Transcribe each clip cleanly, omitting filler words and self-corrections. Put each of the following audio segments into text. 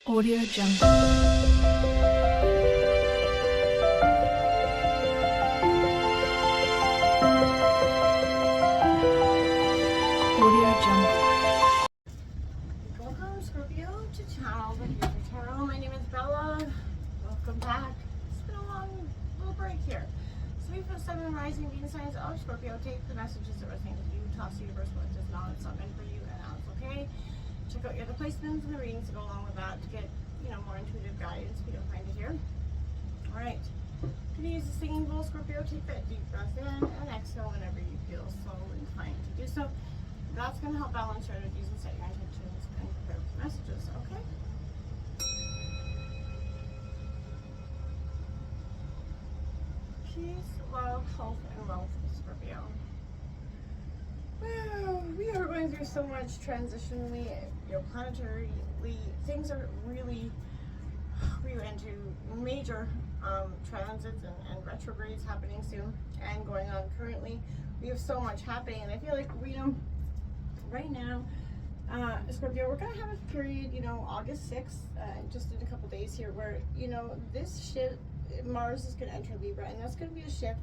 Audio Jungle. Audio Jungle. Welcome, Scorpio, to Channel the Future Tarot. My name is Bella. Welcome back. It's been a long little break here. So we've got 7 rising being signs of Scorpio. Take the messages that resonate with you. Toss the universe what does not. It's not meant for you, and that's okay. Check out your other placements and the readings to go along with that to get, more intuitive guidance if you don't find it here. All right. Gonna use the singing bowl, Scorpio. Take that deep breath in and exhale whenever you feel so inclined to do so. That's going to help balance your energies and set your intentions and prepare for messages, okay? Peace, love, health, and wealth, Scorpio. Well, we are going through so much transitionally, planetarily. Things are really, we went into major transits and retrogrades happening soon and going on currently. We have so much happening, and I feel like right now, Scorpio, we're going to have a period, August 6th, just in a couple days here, where, this shift, Mars is going to enter Libra, and that's going to be a shift,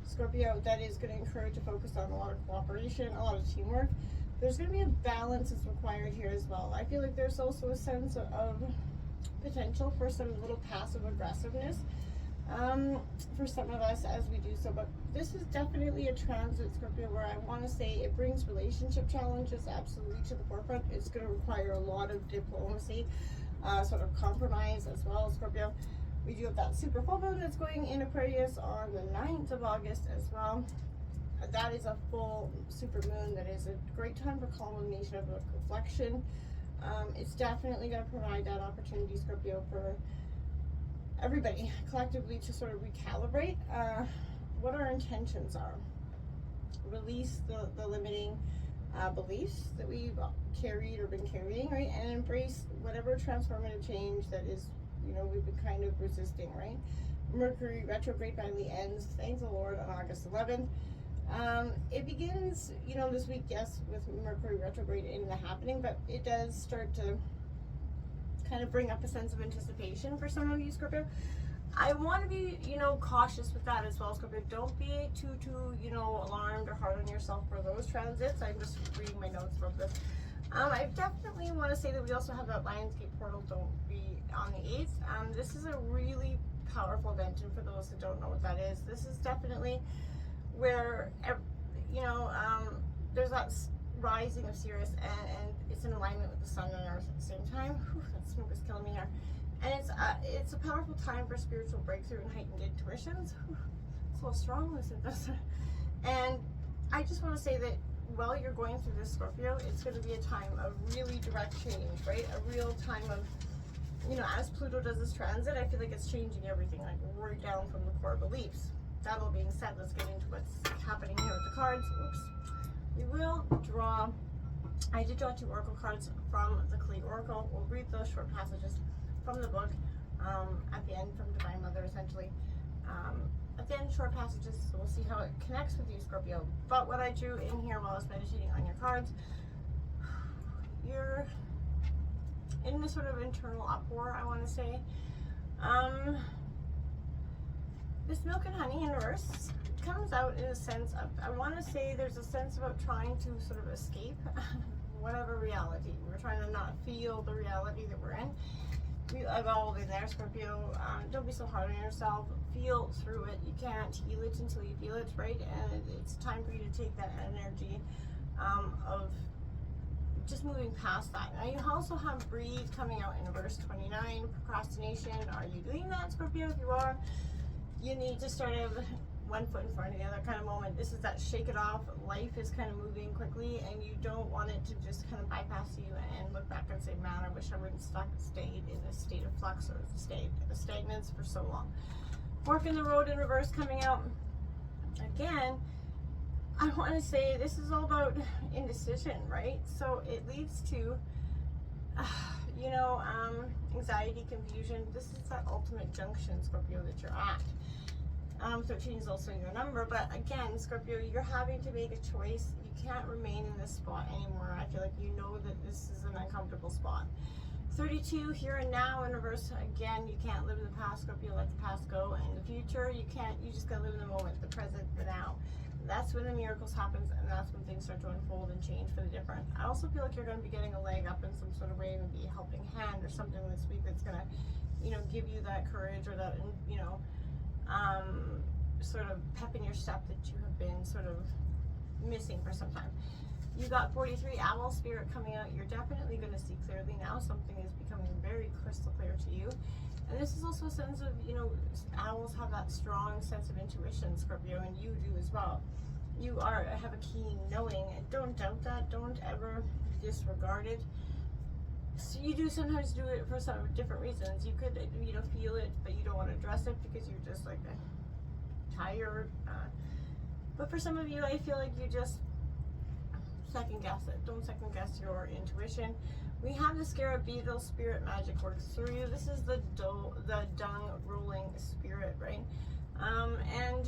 Scorpio, that is going to encourage a focus on a lot of cooperation, a lot of teamwork. There's going to be a balance that's required here as well. I feel like there's also a sense of potential for some little passive aggressiveness for some of us as we do so, but this is definitely a transit, Scorpio, where I want to say it brings relationship challenges absolutely to the forefront. It's going to require a lot of diplomacy, sort of compromise as well, Scorpio. We do have that super full moon that's going in Aquarius on the 9th of August as well. That is a full super moon that is a great time for culmination of reflection. It's definitely going to provide that opportunity, Scorpio, for everybody collectively to sort of recalibrate what our intentions are. Release the limiting beliefs that we've carried or been carrying, right? And embrace whatever transformative change that is, we've been kind of resisting, right? Mercury retrograde finally ends, thank the Lord, on August 11th. It begins, this week, yes, with Mercury retrograde in the happening, but it does start to kind of bring up a sense of anticipation for some of you, Scorpio. I want to be, cautious with that as well, Scorpio. Don't be too, alarmed or hard on yourself for those transits. I'm just reading my notes about this. I definitely want to say that we also have that Lionsgate portal, don't be on the 8th. This is a really powerful event, and for those that don't know what that is, this is definitely where, there's that rising of Sirius, and it's in alignment with the Sun and Earth at the same time. Whew, that smoke is killing me here. And it's a powerful time for spiritual breakthrough and heightened intuitions. Whew, it's a little strong, this. And I just want to say that while you're going through this, Scorpio, it's going to be a time of really direct change, right? A real time of, as Pluto does this transit, I feel like it's changing everything, like right down from the core beliefs. That all being said, let's get into what's happening here with the cards. Oops. We will draw, I did draw 2 oracle cards from the Klee Oracle. We'll read those short passages from the book at the end, from Divine Mother, essentially. At the end, short passages, so we'll see how it connects with you, Scorpio. But what I drew in here while I was meditating on your cards, you're in this sort of internal uproar, I want to say. This milk and honey in reverse comes out in a sense of, I want to say there's a sense about trying to sort of escape whatever reality. We're trying to not feel the reality that we're in. I've all been there, Scorpio. Don't be so hard on yourself. Feel through it. You can't heal it until you feel it, right? And it's time for you to take that energy of just moving past that. Now, you also have breathe coming out in verse 29, procrastination. Are you doing that, Scorpio? If you are, you need to sort of one foot in front of the other kind of moment. This is that shake it off. Life is kind of moving quickly, and you don't want it to just kind of bypass you and look back and say, man, I wish I wouldn't stayed in this state of flux or stayed in stagnance for so long. Fork in the road in reverse coming out. Again, I want to say this is all about indecision, right? So it leads to, anxiety, confusion. This is that ultimate junction, Scorpio, that you're at. 13 is also your number, but again, Scorpio, you're having to make a choice. You can't remain in this spot anymore. I feel like that this is an uncomfortable spot. 32, here and now in reverse. Again, you can't live in the past, Scorpio. Let the past go. And the future, you can't. You just gotta live in the moment, the present, the now. That's when the miracles happens, and that's when things start to unfold and change for the different. I also feel like you're going to be getting a leg up in some sort of way, maybe a helping hand or something this week that's going to, you know, give you that courage or that, you know, sort of pep in your step that you have been sort of missing for some time. You got 43 owl spirit coming out. You're definitely going to see clearly now. Something is becoming very crystal clear to you. And this is also a sense of, you know, owls have that strong sense of intuition, Scorpio, and you do as well. You have a keen knowing, and don't doubt that. Don't ever disregard it. So you do sometimes do it for some different reasons. You could, you know, feel it, but you don't want to address it because you're just like tired. But for some of you, I feel like you just second guess it. Don't second guess your intuition. We have the scarab beetle spirit magic works through you. This is the dung rolling spirit, right? And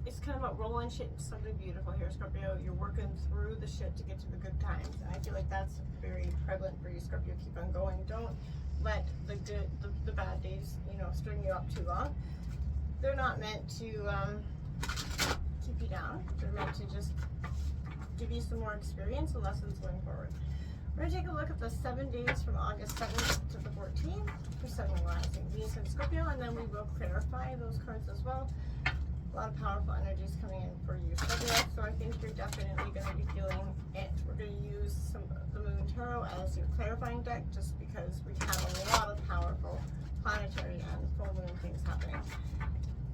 it's kind of about rolling shit into something beautiful here, Scorpio. You're working through the shit to get to the good times, and I feel like that's very prevalent for you, Scorpio. Keep on going. Don't let the bad days, you know, string you up too long. They're not meant to keep you down. They're meant to just give you some more experience and lessons going forward. We're going to take a look at the 7 days from August 7th to the 14th for Sun rising Venus and Scorpio, and then we will clarify those cards as well. A lot of powerful energies coming in for you, Scorpio, so I think you're definitely going to be feeling it. We're going to use the Moon Tarot as your clarifying deck just because we have a lot of powerful planetary and full moon things happening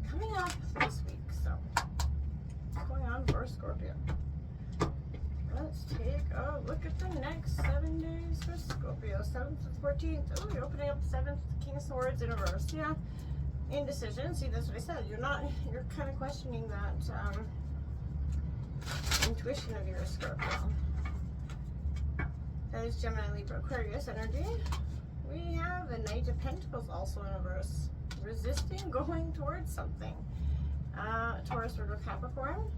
coming up this week. So what's going on for Scorpio? Let's take a look at the next 7 days for Scorpio. 7th to the 14th. Oh, you're opening up the 7th, King of Swords in reverse. Yeah. Indecision. See, that's what I said. You're kind of questioning that intuition of yours, Scorpio. That is Gemini, Libra, Aquarius energy. We have the Knight of Pentacles also in reverse. Resisting going towards something. Taurus, Virgo, Capricorn.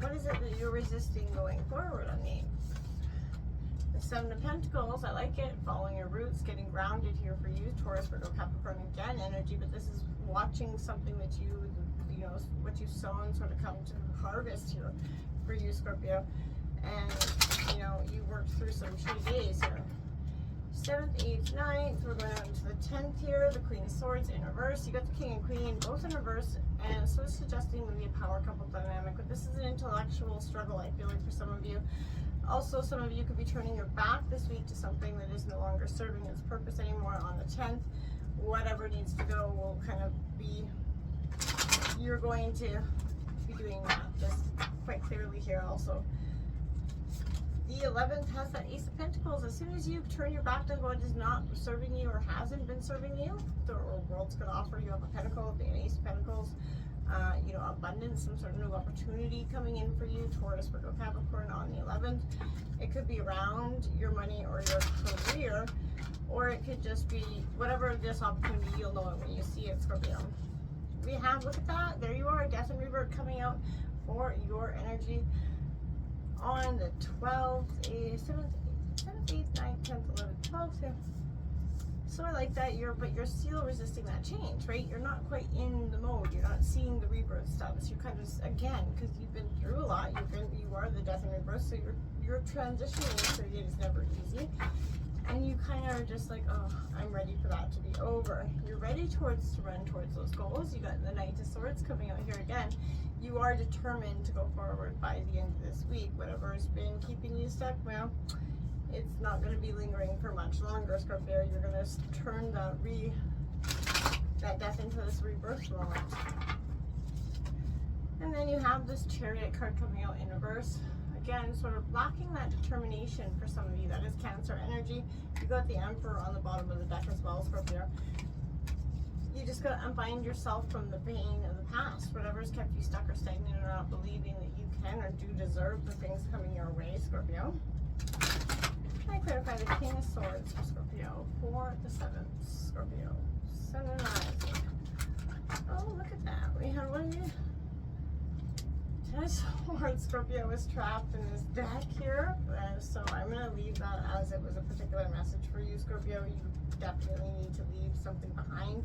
What is it that you're resisting going forward on me? The 7 of Pentacles, I like it. Following your roots, getting grounded here for you. Taurus, Virgo, Capricorn, again, energy, but this is watching something that you know, what you've sown sort of come to harvest here for you, Scorpio. And, you know, you worked through some shitty days here. 7th, 8th, 9th, we're going on to the 10th here, the Queen of Swords in reverse. You got the King and Queen both in reverse, and so it's suggesting maybe a power couple dynamic, but this is an intellectual struggle, I feel like, for some of you. Also, some of you could be turning your back this week to something that is no longer serving its purpose anymore on the 10th. Whatever needs to go will kind of be, you're going to be doing that just quite clearly here also. The 11th has that Ace of Pentacles. As soon as you turn your back to what is not serving you or hasn't been serving you, the world's going to offer you up a pentacle, the Ace of Pentacles, you know, abundance, some sort of new opportunity coming in for you, Taurus, Virgo, Capricorn on the 11th. It could be around your money or your career, or it could just be whatever this opportunity, you'll know it when you see it, Scorpio. We have, look at that, there you are, Death and Rebirth coming out for your energy. On the 12th, 7th, 8th, 9th, 10th, 11th, 12th. Yeah. So I like that, but you're still resisting that change, right? You're not quite in the mode. You're not seeing the rebirth status. You're kind of, again, because you've been through a lot. You are the death and rebirth, so your transitioning period is never easy. And you kind of are just like, oh, I'm ready for that to be over. You're ready to run towards those goals. You got the Knight of Swords coming out here again. You are determined to go forward by the end of this week. Whatever has been keeping you stuck, well, it's not going to be lingering for much longer, Scorpio. You're going to turn that death into this rebirth moment. And then you have this Chariot card coming out in reverse. Again, sort of lacking that determination for some of you. That is Cancer energy. You got the Emperor on the bottom of the deck as well, Scorpio. You just got to unbind yourself from the pain of the past. Whatever's kept you stuck or stagnant or not believing that you can or do deserve the things coming your way, Scorpio. Can I clarify the King of Swords for Scorpio for the 7th, Scorpio? Sun and Rising. Oh, look at that. We have one Ten of Swords, Scorpio is trapped in this deck here, so I'm going to leave that as it was a particular message for you, Scorpio. You definitely need to leave something behind.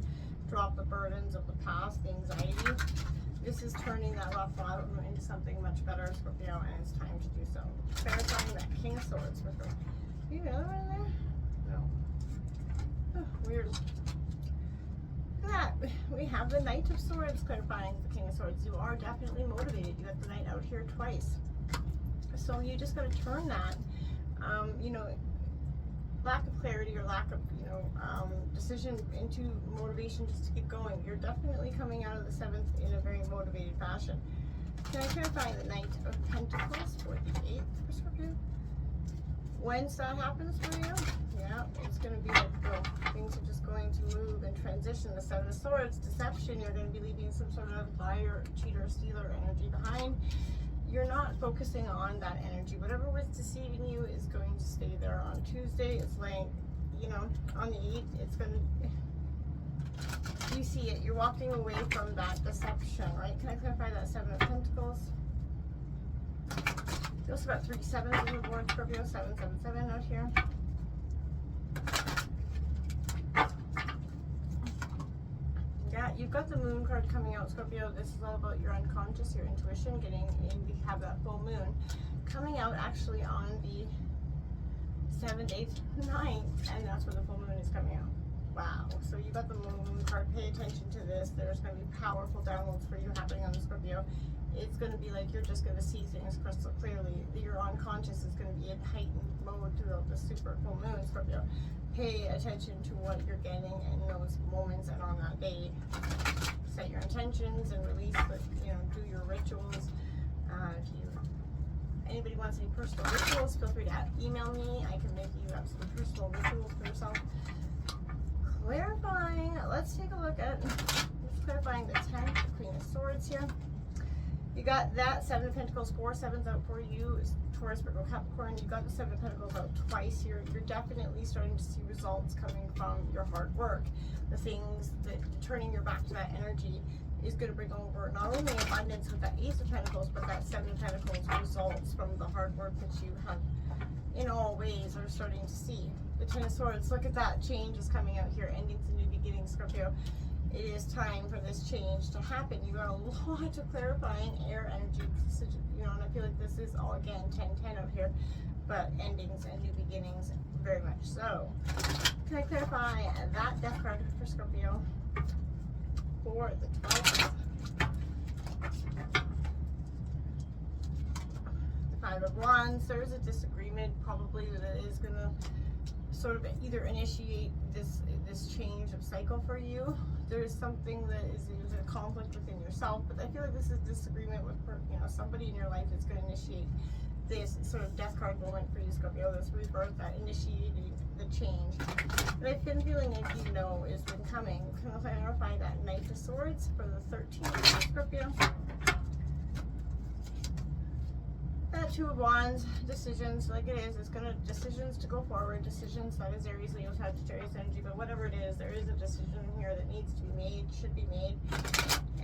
Drop the burdens of the past, the anxiety. This is turning that rough bottom into something much better, Scorpio, and it's time to do so. Clarifying that King of Swords, Scorpio. You got another one there? No. Oh, weird. Look at that. We have the Knight of Swords clarifying the King of Swords. You are definitely motivated. You got the Knight out here twice. So you just got to turn that, you know, lack of clarity or lack of, you know, decision into motivation just to keep going. You're definitely coming out of the 7th in a very motivated fashion. Can I clarify the Knight of Pentacles for the 8th for Scorpio? Once that happens for you, yeah, it's going to be like, boom, things are just going to move and transition. The 7 of Swords, deception, you're going to be leaving some sort of liar, cheater, stealer energy behind. You're not focusing on that energy. Whatever was deceiving you is going to stay there. On Tuesday, it's like, you know, on the 8th, it's going to, you see it, you're walking away from that deception, right? Can I clarify that 7 of Pentacles? You also got 3 7s on the board, Scorpio, 777 out here. Yeah, you've got the Moon card coming out, Scorpio. This is all about your unconscious, your intuition, getting in. We have that full moon coming out actually on the 7th, 8th, 9th, and that's where the full moon is coming out. Wow. So you got the Moon card. Pay attention to this. There's going to be powerful downloads for you happening on the Scorpio. It's going to be like you're just going to see things crystal clearly. Your unconscious is going to be in heightened mode throughout the super full moon, Scorpio. Pay attention to what you're getting in those moments and on that day. Set your intentions and release, but, you know, do your rituals. If anybody wants any personal rituals, feel free to email me. I can make you up some personal rituals for yourself. Clarifying, let's take a look at clarifying the 10th, the Queen of Swords here. You got that 7 of Pentacles, 4 7s out for you, Taurus, Virgo, Capricorn. You got the 7 of Pentacles out twice here. You're definitely starting to see results coming from your hard work. The things that turning your back to that energy is going to bring over not only abundance with that Ace of Pentacles, but that 7 of Pentacles results from the hard work that you have in all ways are starting to see. The 10 of Swords, look at that, change is coming out here, endings and new beginnings, Scorpio. It is time for this change to happen. You got a lot of clarifying air energy, you know, and I feel like this is all, again, 10-10 out here, but endings and new beginnings, very much so. Can I clarify that death card for Scorpio for the 12th? The 5 of Wands, there's a disagreement probably that is going to sort of either initiate this change of cycle for you. There is something that is a conflict within yourself, but I feel like this is disagreement with, you know, somebody in your life that's going to initiate this sort of death card moment for you, Scorpio. This rebirth, that initiating the change. But I've been feeling like you know has been coming. Can I clarify that Knight of Swords for the 13th, Scorpio? That 2 of Wands, decisions, like it is, it's gonna, decisions to go forward, decisions, that is Aries, Leo, Sagittarius energy, but whatever it is, there is a decision here that needs to be made, should be made,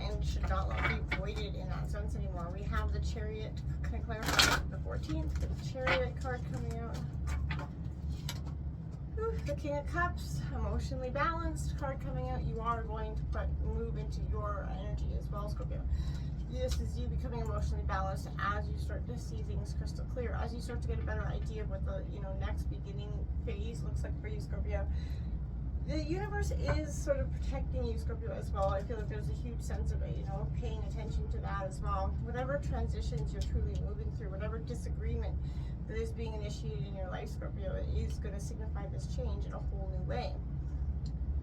and should not be voided in that sense anymore. We have the Chariot, can I clarify the 14th, the Chariot card coming out. Whew, the King of Cups, emotionally balanced card coming out. You are going to move into your energy as well, Scorpio. This is you becoming emotionally balanced as you start to see things crystal clear, as you start to get a better idea of what the, you know, next beginning phase looks like for you, Scorpio. The universe is sort of protecting you, Scorpio, as well. I feel like there's a huge sense of it, you know, paying attention to that as well. Whatever transitions you're truly moving through, whatever disagreement that is being initiated in your life, Scorpio, it is going to signify this change in a whole new way.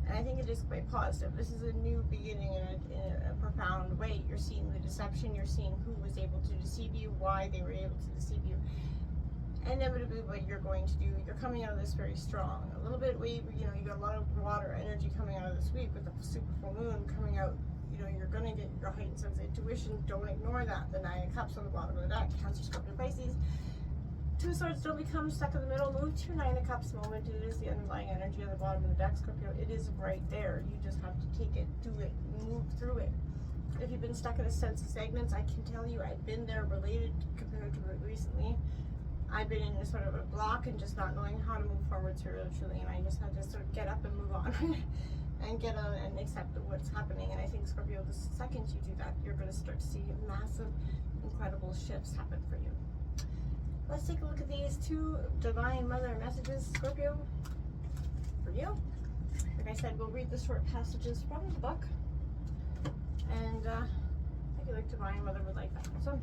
And I think it is quite positive. This is a new beginning in a profound way. You're seeing the deception. You're seeing who was able to deceive you, why they were able to deceive you. Inevitably, what you're going to do, you're coming out of this very strong. A little bit wavy, you know, you got a lot of water energy coming out of this week with the super full moon coming out. You know, you're going to get your heightened sense of intuition. Don't ignore that. The 9 of Cups on the bottom of the deck, Cancer, Scorpio, Pisces. 2 of Swords, don't become stuck in the middle. Move to your 9 of Cups moment. It is the underlying energy on the bottom of the deck, Scorpio. It is right there. You just have to take it, do it, move through it. If you've been stuck in a sense of stagnance, I can tell you I've been there, related compared to it recently. I've been in sort of a block and just not knowing how to move forward spiritually, and I just had to sort of get up and move on and get on and accept what's happening. And I think, Scorpio, the second you do that, you're going to start to see massive, incredible shifts happen for you. Let's take a look at these two Divine Mother messages, Scorpio, for you. Like I said, we'll read the short passages from the book, and I feel like Divine Mother would like that. So,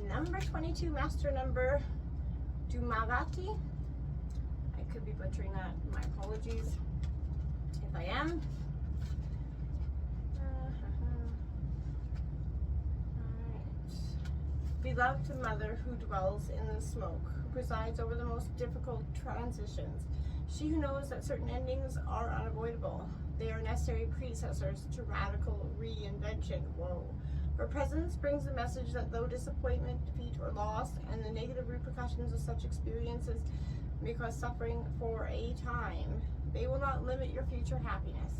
number 22, master number Dumavati. I could be butchering that. My apologies if I am. Alright. Beloved Mother who dwells in the smoke, who presides over the most difficult transitions. She who knows that certain endings are unavoidable. They are necessary predecessors to radical reinvention. Whoa. Her presence brings the message that though disappointment, defeat, or loss, and the negative repercussions of such experiences may cause suffering for a time, they will not limit your future happiness.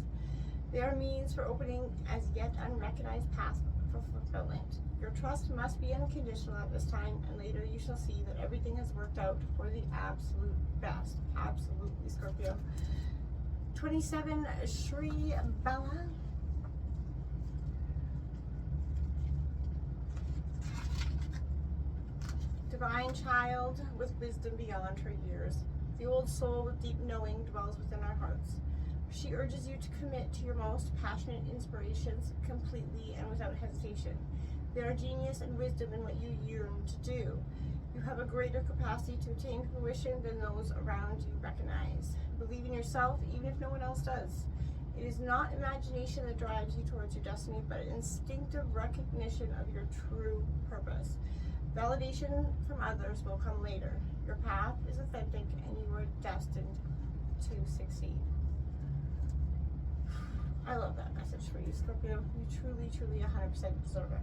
They are means for opening as yet unrecognized paths for fulfillment. Your trust must be unconditional at this time, and later you shall see that everything has worked out for the absolute best. Absolutely, Scorpio. 27, Shri Bala. Divine child with wisdom beyond her years. The old soul with deep knowing dwells within our hearts. She urges you to commit to your most passionate inspirations completely and without hesitation. There are genius and wisdom in what you yearn to do. You have a greater capacity to attain fruition than those around you recognize. Believe in yourself even if no one else does. It is not imagination that drives you towards your destiny, but instinctive recognition of your true purpose. Validation from others will come later. Your path is authentic and you are destined to succeed. I love that message for you, Scorpio. You truly, truly 100% deserve it.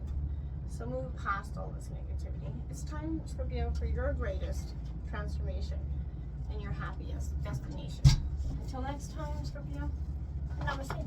So move past all this negativity. It's time, Scorpio, for your greatest transformation and your happiest destination. Until next time, Scorpio, namaste.